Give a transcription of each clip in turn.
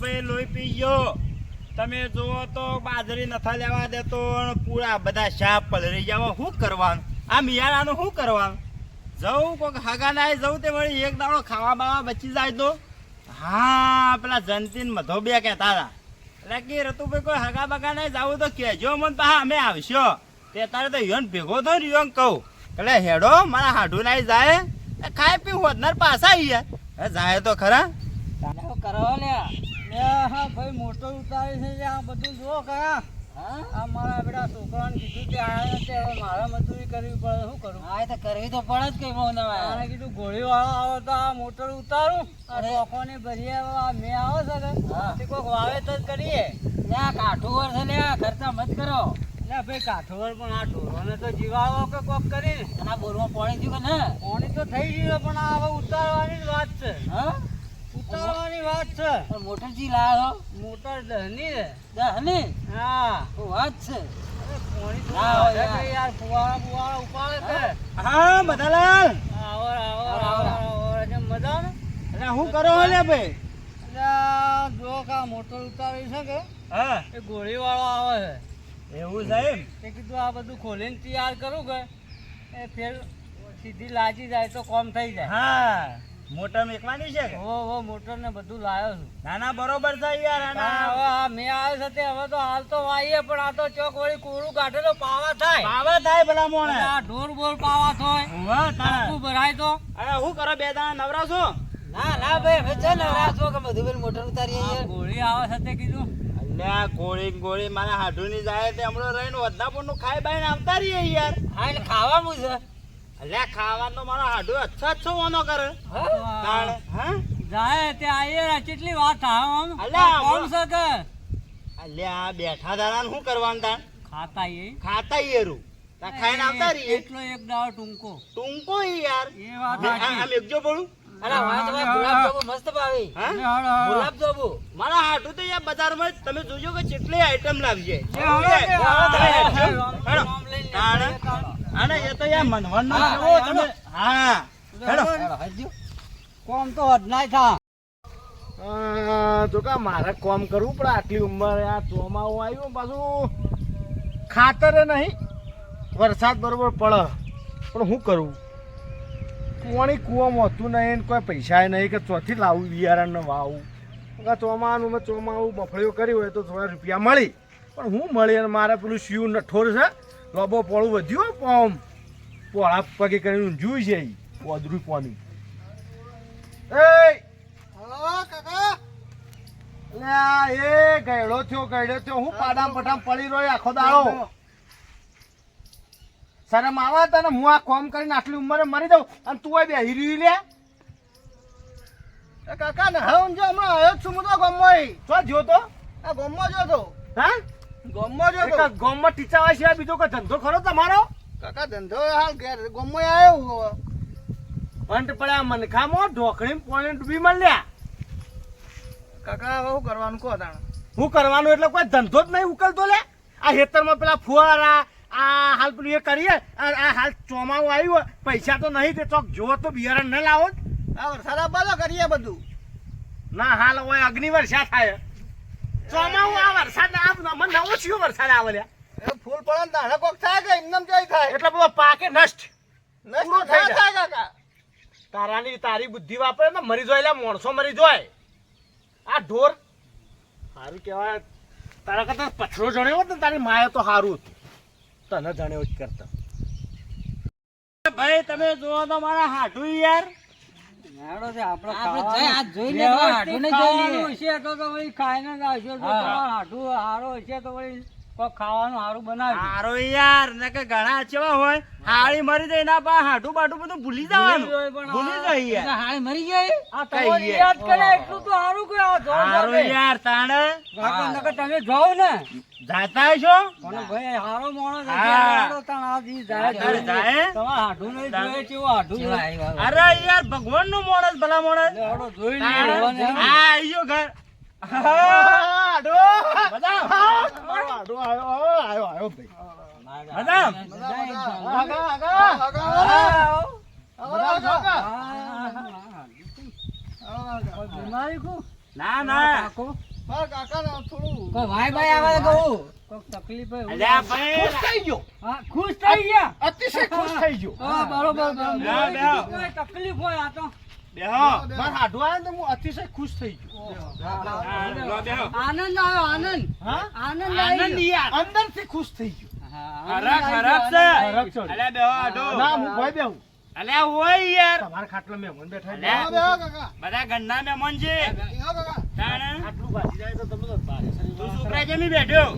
ભાઈ લોહી પી ગયો. તમે જુઓ તો બાજરી નથી લેવા દેતો, પૂરા બધા શાપ પલળી જાવ. શું કરવાનું આ મિયાણાનું? શું કરવાનું? જવું કોઈક હગા ના જવું તે વળી એક દાડો ખાવા બાવા બચી જાય તો. હા, પેલા જંતીન મધો બે કહેતા હતા એટલે કે રતુભાઈ કોઈ હગા બગા નહીં જવું તો કહેજો મને, પાછા અમે આવશો. તે તારે તો યોન ભેગો થયો ને યોન કહું એટલે હેડો મારા હાડું નાઈ જાય, ખાઈ પી હોદનાર પાછા અહીંયા જાય તો ખરા. કરો લે હા ભાઈ, મોટો ઉતારી છે આ બધું જો કયા. આ મારા બેટા છોકરાને કીધું કે આયા છે, હવે મારે મજૂરી કરવી પડે. શું કરું? હા, એ તો કરવી તો પડે જ. કઈ મને કીધું ગોળી વાળો આવો તો આ મોટર ઉતારું, આ ડોકોની ભરીએ મેં આવો છે કે કોઈક વાવેતર કરીએ. કાઠું વર છે લે, ખર્ચા મત કરો લે ભાઈ. કાઠું વર પણ આ ઢોરોને તો જીવાડો કે કોક કરી. આ બોરમાં પાણી થયું કે ને? પાણી તો થઈ ગયું, પણ આ હવે ઉતારવાની જ વાત છે. હા, ઉતારવાની વાત છે. મોટર જી લાવો? મોટર દહની છે. દહની? હા, તો વાત છે. યાર ફુવાળા ફુવાળા ઉપાડે છે. હા મધાલાલ, આવો આવો આવો મજા ને. એટલે શું કરો લે ભાઈ? એટલે જો કા મોટર ઉતારી છે કે હા, એ ગોળી વાળો આવે છે. એવું સાહેબ? એ કીધું આ બધું ખોલીને તૈયાર કરું કે એ ફેર સીધી લાગી જાય તો કોમ થઈ જાય. હા, મોટર મેકવાની છે કે? હો મોટર ને બધું લાવ્યો છું. ના ના બરોબર છે યાર. હવે આ મેં આવ્યો છે તે હવે તો હાલ તો વાઈએ, પણ આ તો ચોક વળી કોરું કાઢે તો પાવા થાય. પાવા થાય ભલા મોણે. આ ઢોર બોર પાવા થાય. વાહ તારા. શું ભરાય તો? અરે હું કરો બે દાણા નવરા છો? ના ના ભાઈ, હવે છે નવરા છો કે બધું પેલી મોટર ઉતારીએ. ગોળી આવે છે તે કીધું. અલ્યા ગોળી ગોળી મારા હાડું ની જાય તે હમણાં રહીને વધનાપુર નું ખાઈ બાઈને આવતા રહીએ યાર. હા, એટલે ખાવાનું છે. અલ્યા ખાવાનો મારો હાડું અચ્છો ઓનો કરે. હા જાય તે આયે કેટલી વાત થાય આમ. અલ્યા કોણ છે કે? અલ્યા બેઠા દાડા શું કરવાનું તાર? ખાતા એ ખાતા યેરું તા ખાઈને આવતા રહીએ. એટલો એક દાવ ટૂંકો ટૂંકો યાર. એ વાત આમ એકજો બોલું. અરે વાહ, તમારે ગુલાબ જાંબુ મસ્ત ભાવી. હા ગુલાબ જાંબુ મારા હાડું તો યાર બજારમાં તમે જોજો કે કેટલી આઈટમ લાવી છે. અને એ તો યાર મનવણ નો જેવો તમે. હા હેડો. કોમ તો અડનાય થા. જો કા મારે કોમ કરવું પડે આટલી ઉંમરે. આ ચોમાવું આવ્યું પાછું ખાતરે નહીં, વરસાદ બરોબર પડે પણ શું કરવું? પાણી કૂવામાં હતું નહીં, કોઈ પૈસા નહીં કે ચોથી લાવવું બિયારણ વાવું. ચોમાનું મેં ચોમાવું મફળીઓ કરી હોય તો થોડા રૂપિયા મળી, પણ હું મળી. અને મારે પેલું શિવ નઠોર છે, લોબો પોળું વધ્યું પોમ પોળા પગે કરીને ઊંઝું છે પોદરું પોની. એ કાકા એ ગયડો થયો હું પાડામ પટામ પડી રહ્યો આખો દાડો. શરમ આવે તને? હું આ કોમ કરીને આટલી ઉંમરે મરી જાઉં અને તું બે હીરી લે. કાકા ને હવે જો હમણાં આવ્યો છું હું તો ગમમાં. શું જોતો? આ ગમમાં જોતો. હા, ગમમાં જોતો. ગમમાં ટીચાવા સિવાય બીજો કોઈ ધંધો ખરો તમારો? કાકા ધંધો હાલ ઘેર ગમમાં આવ્યો. અંત પડ્યા મનખામાં ઢોકળી પોણી ડૂબી મળ્યા. કાકા હવે શું કરવાનું કહો તાણ? શું કરવાનું એટલે કોઈ ધંધો જ નહીં ઉકલતો લે. આ ખેતરમાં પેલા ફુવારા આ હાલ પેલું એ કરીએ. આ હાલ ચોમાવું આવ્યું, પૈસા તો નહીં તે ચોક જો તો બિયારણ ન લાવો. આ વરસાદ બાજુ કરીએ બધું. ના હાલ હોય અગ્નિ વર્ષા થાય. ચોમાવું આ વરસાદ મને નવો થયો વરસાદ આવે લ્યા. ફૂલ પડે તાણે કોક થાય કે એમનેમ જઈ થાય એટલે બધો પાકે નષ્ટ પૂરો થઈ જાય. કાકા તારાની તારી બુદ્ધિ વાપરે ને મરી જાય માણસો મરી જાય. આ ઢોર સારું કહેવાય. તારા કરતા પથરો જણ્યો હોત ને તારી માએ તો સારું હતું. તને જણ્યો જ કરતા. ભાઈ તમે જોવો તો મારા હાડું યાર. ખાવાનું હારું બનાવ્યું. હારો યાર ને કે ઘણા ચેવા હોય હાળી મરી જાય ના પા હાડું બાટું બધું ભૂલી જવાનું. ભૂલી જાય યાર. હાળી મરી જાય. આ કઈ તમારી યાદ કરે એટલું તો હારું કે હારો યાર તાણે તમે જાઓ ને જાતા છો પણ ભાઈ હારો માણસ હા. તમારે હાડું નહીં જોઈએ કેવું હાડું. અરે યાર ભગવાન નું માણસ ભલા માણસ. જોઈ હા આયો ઘર. હાડો બધા હાડો આયો ભાઈ. બીમારી કો ના ના મારા કાકાને થોડું કોઈ ભાઈ ભાઈ આવે તો કહું કોઈ તકલીફ હોય અલ્યા ભાઈ ખુશ થઈ ગયો હા ખુશ થઈ ગયા અતિશય ખુશ થઈ ગયો હા બરોબર બેહો, બેહો. કોઈ તકલીફ હોય આ તો બેહો મારા હાડું આવે ને તો હું અતિશય ખુશ થઈ ગયો હા, લો બેહો. આનંદ આવ્યો આનંદ હા આનંદ આનંદ આવી યાર અંદરથી ખુશ થઈ ગયો હરખ હરખ છે હરખ છે. અલ્યા બેહો આઢો ના હું ભાઈ બેહું અલ્યા હોય યાર તમારા ખાટલા મહેમાન બેઠા છે. અલ્યા. બેહો કાકા બધા ઘરના મહેમાન છે બેહો કાકા તાણ ખાટલું ભાજી જાય તો તમે તો ભારે તું શરીર. છોકરા જમી બેઠ્યો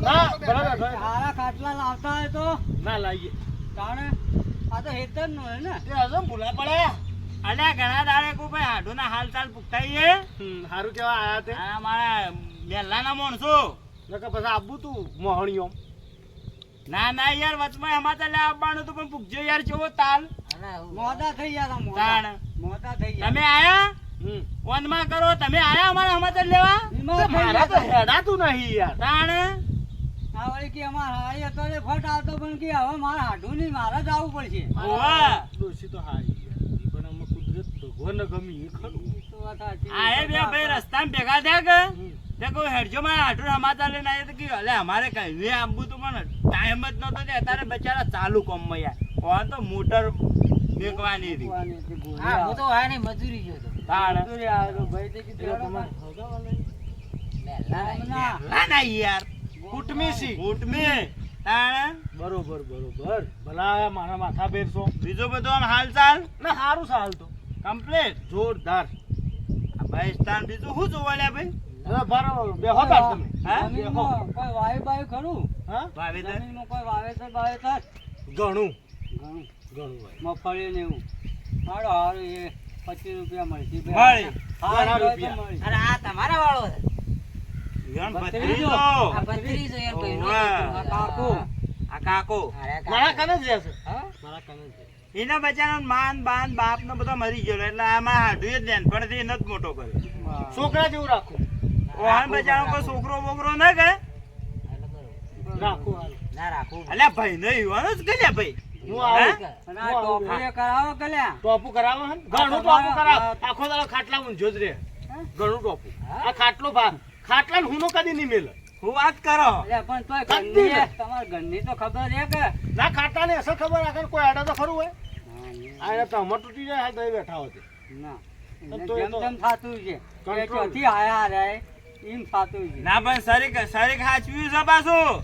ના બરાબર સારા ખાટલા લાવતા હોય તો ના લાવીએ તાણે આ તો હેતર નો હે ને તે હજુ ભૂલા પડે અલ્યા ઘણા દાડે કોઈ ભાઈ હાડુના હાલ ચાલ પૂછતાઈ છે સારું કેવા આયા તે આ મારા મેલ્લાના માણસો નકર પછી આબુ તું મોહણીઓ ના ના યાર વચમાં અમારે લે આવવાનું હતું પણ પૂછજો યાર કેવો તાલ મોડા થઈ ગયા તા તાણ મોડા થઈ ગયા તમે આયા વનમાં કરો તમે આયા અમારા સમાચાર લેવા મારા તો હેડાતું નહીં યાર તાણ આ વળી કે અમાર હાઈ હતો ને ફટ આવતો પણ કે હવે મારે હાડું નહીં મારે જ આવવું પડશે ઓવા ડોશી તો હારી યાર ઈ પણ અમે કુદરત ભગવાન ગમી એ ખરું એ તો વાત સાચી. આ એ બે ભાઈ રસ્તામાં ભેગા થયા કે તે કોઈ હેડજો મારા હાડું સમાચાર લઈને આવ્યા તો કે અલે અમારે કઈ આંબુ તો પણ ટાઈમ જ નતો તે અત્યારે બચારા ચાલુ કોમમાં યાર કોણ તો મોટર મેકવાની હતી ભગવાને તે ગોળી હા હું આવે. તો હા ને મજૂરી ગયો તો તાણ મજૂરી આવે તો ભાઈ તે કીધું એટલે હેડો તમારે ભાઈ. હગાવા નહીં? ના. ના ના યાર કુટમી સી. ઉઠમી તાણ બરોબર બરોબર ભલા મારા માથા બેરશો બીજો બધો આમ હાલ ચાલ ના સારું સાલ તો કમ્પ્લીટ જોરદાર ભાઈ સ્થાન બીજું શું જોવા લ્યા ભાઈ બરો બેહો તાર તમે હા? જમીનમાં કોઈ વાયુ બાયુ ખરું હા વાવેતર જમીનમાં કોઈ વાવેતર બાવેતર ઘણું ઘણું ઘણું ભાઈ મગફળી ને એવું હારું હારું એ 25 રૂપિયા મળશે મળી. ઘણા રૂપિયા. અરે આ તમારા વાળો છે. યણ ભત્રીજો. ભત્રીજો. આ ભત્રીજો એમ કોઈનો ઓવા. કીધું. આ કાકો. આ કાકો અરે મારા કાકો. કને જ રહેશે હા? મારા કને જ રહેશે. એના બચારા માન બાન બાપ ને બધો મરી ગયો એટલે આમાં હાડું જ લેન પણ થી નથી મોટો કર્યો છોકરા જેવું રાખો ઓહાન બચારો કોઈ છોકરો બોકરો ના કે એટલે બરોબર. રાખો હારું. ના રાખવું. અલ્યા ભાઈ નહીં યુવાનો જ કર્યા ભાઈ હું આવું હે? અને આ ટોપલીએ કરાવો કલ્યા ટોપું કરાવો હે ને? ઘણું ટોપું કરાવ આખો દાડો ખાટલા ઊંઝો જ રહે ઘણું ટોપું આ ખાટલો ભાગ ખાટલા ને હુંનો કદી નહીં મેલે હું વાત કરો એટલે પણ તોય કદી ઘરની નહીં. તમારા ઘરની તો ખબર છે કે ના ખાટલા ને અસર ખબર રાખે કોઈ આડા તો ખરું હોય ના, આ એને તો હમણાં તૂટી જાય હાલ તો એ બેઠા હોતે ના તો એ જેમ તો તેમ થાતું છે control. એ ચોથી આયા રે એમ થાતું છે ના પણ શરીક શરીક હાચવ્યું છે પાછું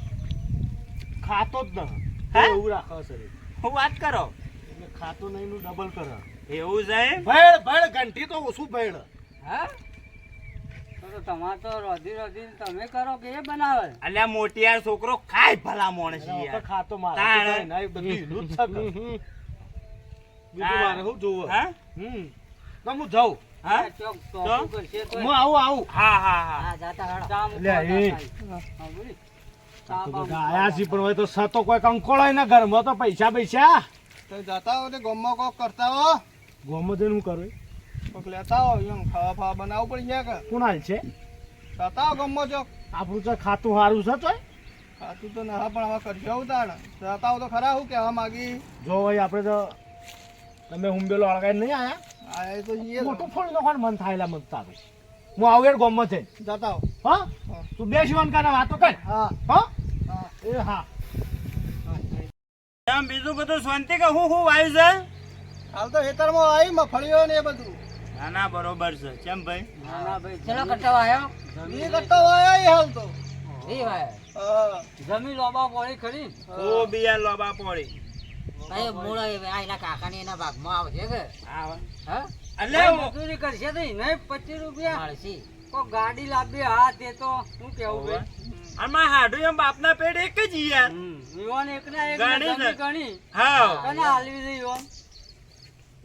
ખાતો જ ન હે? એવું રાખે શરીર હું વાત કરો એટલે ખાતો નહીં નું ડબલ કરે એવું છે ભેળ ભેળ ઘંટી તો ઓછું ભેળ હા તો તમારે તો રોધી રોધી તમે કરો કે એ બનાવે અલ્યા મોટિયાર છોકરો ખાય ભલા માણસ એના વગર યાર ખાતો મારે તાણે. ના એ બધું હીરું જ છે કે. બીજું મારે શું જોવું હા તો હું જાઉં હા ચોક ટોપું કરશે તો હું આવું હા હા હા હા જાતા હાડો. ચા લે, મૂકવા એ. જાય. હા, બોલી. ચા તો બા બધા આયા છે પણ હોય તો સતો કોઈ કંકોળો હોય ને ઘરમાં તો પૈસા પૈસા તો જતા હો તે ગમમાં કોક કરતા હો ગોમાં જઈને હું કરું કોક લેતા હો એમ ખાવા ફાવા બનાવવું પડી જાય કે કોણ હાલ છે જતા હો ગમમાં ચોક આપણું તો ખાતું સારું છે તોય ખાતું તો ના પણ હવે કરજો ઉતાણ જતા હો તો ખરા હું કહેવા માગી જો ભાઈ આપણે તો તમે હુંબેલો અળગાઈ નહીં આયા આ એ તો જઈએ મોટું ફોડી નાખવાનું મન થાયલા મન તારું હું આવું યાર ગોમાં છે જતા હો હા તું બે શિવાન કાના વાતો કર હા હા હા એ હા એમ બીજું બધું શાંતિ કે હું વાયુ છે હાલ તો ખેતરમાં આવી મફળીઓ ને એ બધું ના ના બરોબર છે કેમ ભાઈ ના, ના, ભાઈ. ચલો કટાવા આવ્યો. એ કરતા હોય હાલ તો ઈ ભાઈ. હા જમી લોબા પોળી ખરી ઓ બિયા લોબા પોળી ભાઈ મૂળ આ એના કાકાની એના ભાગમાં આવશે કે હા હા અલ્યા મજૂરી કરશે તો નહીં 25 રૂપિયા મળશે. કોઈ ગાડી લાવી હા તે તો શું કેવું ભાઈ આમાં હાડું એમ બાપના પેટ એક જ યાર યુવાન એકના એક ગાડી ગણી છે. ગણી હા કને હાલવી છે યુવાન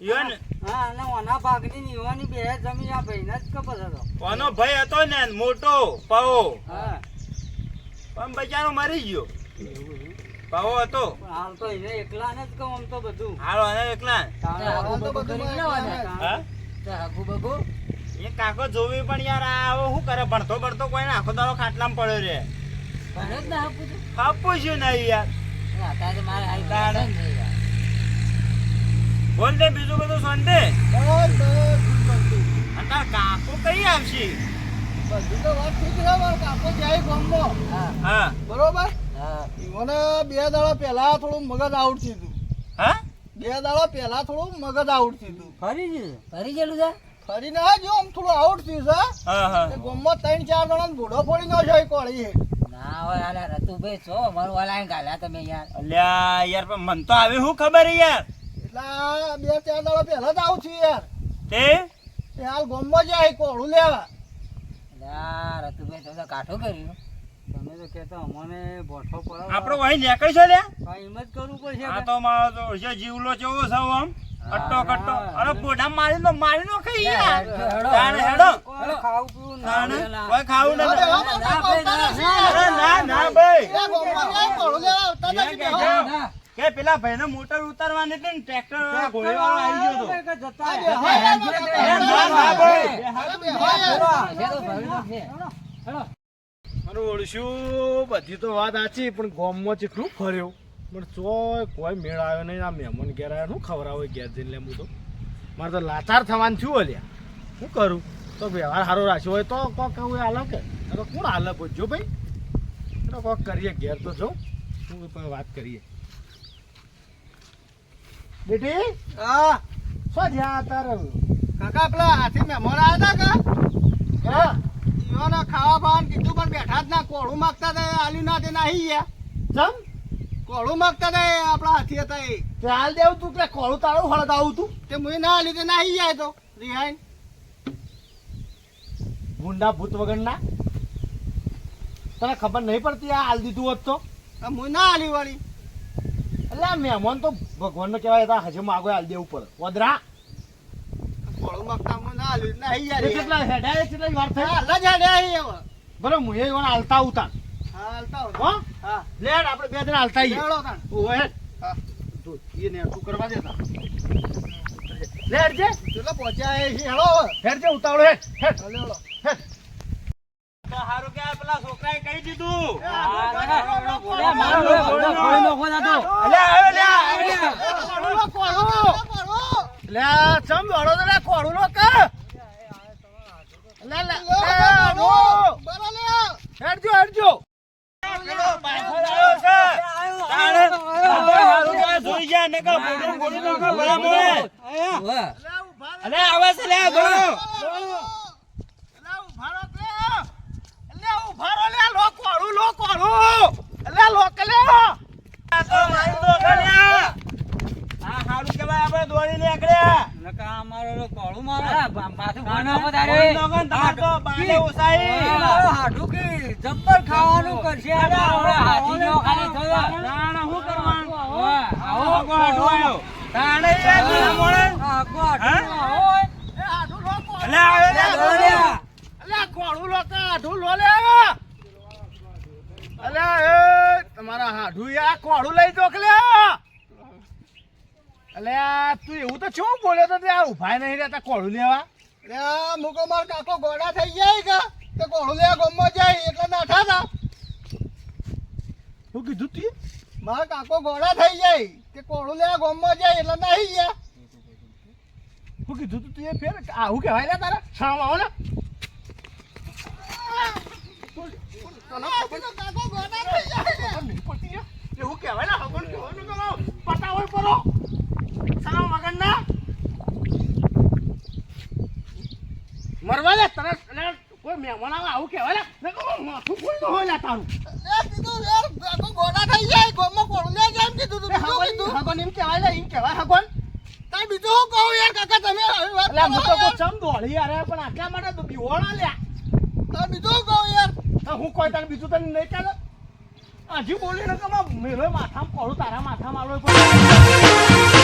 યોન હા અને ઓના ભાગની ને યુવાની બે જમીન આ ભાઈને જ ખબર હતો કોનો ભાઈ હતો ને મોટો પાવો હા પણ બચારો મરી ગયો પાવો હતો પણ હાલ તો એને એકલા ને જ કહું આમ તો બધું હાલો અને એકલા હાલ તો બધું કરી માં ના એકલા હા તો હગુ બગુ. એ કાકો જોવી પણ યાર આ આવો શું કરે ભણતો ભણતો કોઈ આખો દાડો ખાટલામાં પડ્યો રે ભલે જ ના આપું છું. આપું છું નહીં યાર હા, અત્યારે તો મારે હાલ તાણે. પસંદ છે યાર. બોલ દે બીજું બધું શાંતિ બસ બસ બધું. અને તાર કાકો કઈ આવશે બધી તો વાત ઠીક છે મારો કાકો જાય ગામમાં હા હા બરોબર હા ઈવોને 2 દાડા પહેલા થોડું મગજ આઉટ થયું હા 2 દાડા પહેલા થોડું મગજ આઉટ થયું ફરી ગયું ફરી ગયેલું છે ફરીને આ જો આમ થોડું આઉટ થયું છે હા હા એ ગામમાં 3-4 જણા ભૂડો ફોડી નો છે કોળી ના હોય આલા રતુભાઈ છો મારું વાલા ગાલ્યા તમે યાર અલ્યા યાર પણ મન તો આવે શું ખબર યાર એટલે 2-4 દાડા પહેલા જ આવું છું યાર તે એ હાલ ગામમાં જાય કોળું લેવા યાર રતુભાઈ તો કાઠું કર્યું તમે તો કહેતા અમને બોઠો પડો આપણો વહી નીકળી છે લ્યા કાંઈ હિંમત કરવું પડશે આ તો મારો તો છે જીવલો કેવો છે આમ કટ્ટો કટ્ટો અરે બોડા મારી નો ખાઈ યાર તાણે હેડો ખાવું પીવું તાણે કોઈ ખાવું અરે, નથી હા, મારા કાકાના છે યાર. અરે ના ના ભાઈ એ ગામમાં જાય કોળું લેવા આવતા હતા કે બેહો. કે પેલા ભાઈને મોટર ઉતારવાની હતી ને ટ્રેક્ટર ઘોડી વાળો આવી ગયો તો આ બેહો યાર, મારા ના કાકા. ના ભાઈ અરે, બેહો યાર. મારું ઓળશું બધી તો વાત સાચી પણ ગામમાં કેટલું ફર્યો પણ ચોય કોઈ મેળ આવ્યો નહીં આ મહેમાન ઘેર આવ્યા શું ખવડાવે ઘેર જઈને લે હું તો મારે તો લાચાર થવાનું છું અલ્યા શું કરું તો વ્યવહાર સારો રાખ્યો હોય તો કોક કહું હાલે કે તો કોણ હાલે પૂછજો ભાઈ તો કોક કરીએ ઘેર તો જો શું પણ વાત કરીએ બેટી હા શું જ્યાં તારે કાકા પેલા હાથી મહેમાન આવ્યા હતા હા ઈઓને ખાવા બાવાનું કીધું પણ બેઠા જ ના કોળું માંગતા હતા આલ્યું ના તે નાહી ગયા ચમ કોળું માંગતા હતા એ આપણા હાથી હતા એ તે હાલ દેવું તું પેલા કોળું તારું હળદ આવું તું તે મુઈ ના આલ્યું તે નાહી જાય તો રિહાઈન ગુંડા ભૂત વગરના તને ખબર નહીં પડતી આ હાલ દીધું હોત તો મુઈ ના આલી વળી એટલે આ મહેમાન તો ભગવાનનો કહેવાય હતા હજુ માગો હાલ દેવું પડે વદરા કોળું માંગતા મુઈ ના આલ્યું નાહી એ જાય કેટલા હેડાય કેટલા વાર થઈ હાલ જ હાલ્યા અહીં હવે બરો મુએ ઈવન હાલતા ઉતા હા હાલતા હો હો હા લેડ આપણે બે જણા હાલતા આઈએ લેવડો તાણ ઓએ હા તો એ ને તું કરવા દેતા લેડ જે ચલો પહોંચ્યા એ હેળો હવે હેડ જે ઉતાવળો હેડ હેડ લેવડો હેડ તો હારું કે આ પેલા છોકરાએ કહી દીધું લે ચમ દોડો તો લે કોળું નો કે લે લે હેડજો હેડજો પાછળ આવ્યો છે તાણે હારું કે જોઈ જા ને કે બોડી બોડી નો કે ભલા મોળે અલે આવે છે લે ગણો આ તો મારી તો ગણ્યા આ હારું કે ભાઈ આપણે દોડી નીકળ્યા બોડી નો કે તમાર તો બાને ઉસાઈ જબ્બર ખાવાનું કરશે ના હું કરવાનું આવો હાડો આવ્યો તાણે યાર ભલા મોળે અલે આવે લે તમારા હાડું યા કોળું લઈ જો કે અલે તું એવું તો શું બોલ્યો તો ત્યાં ઉભા નહીં રહેતા કોળું લેવા મુકો માર કાકો ગોડા થઈ જાય કે તે કોળું લેવા ગામમાં જાય એટલે નાઠા હતા શું કીધું તું મારા કાકો ગોડા થઈ જાય તે કોળું લેવા ગામમાં જાય એટલે નાહી ગયા શું કીધું તું એ ફેર આવું કહેવાય ને તારા શામ આવો ને કાકો ગોડા થઈ જાય નહીં પડતી છે. એવું કહેવાય ને હગન કહેવાનું કે પટાવો પરો શામ વગર ના મરવા દે તને કોઈ મહેમાન આવે આવું કહેવાય ને માથું ફૂલતું હોય ને તારું કીધું યાર કાકો ગોડા થઈ જાય ગામમાં કોળું લેવા જાય એમ કીધું તું બીજું કીધું હગન એમ કહેવાય ને એમ કહેવાય હગન તાર બીજું શું કહું યાર કાકા તમે આવી વાત એટલે હું તો કરો ચમ દોડી યાર પણ આટલા માટે તો બીવોણા લ્યા તાર બીજું શું કહું યાર તો હું કોઈ તને બીજું તને નહીં ચાલે હજી બોલીને કે મેલો માથામાં પડું તારા માથામાં આલો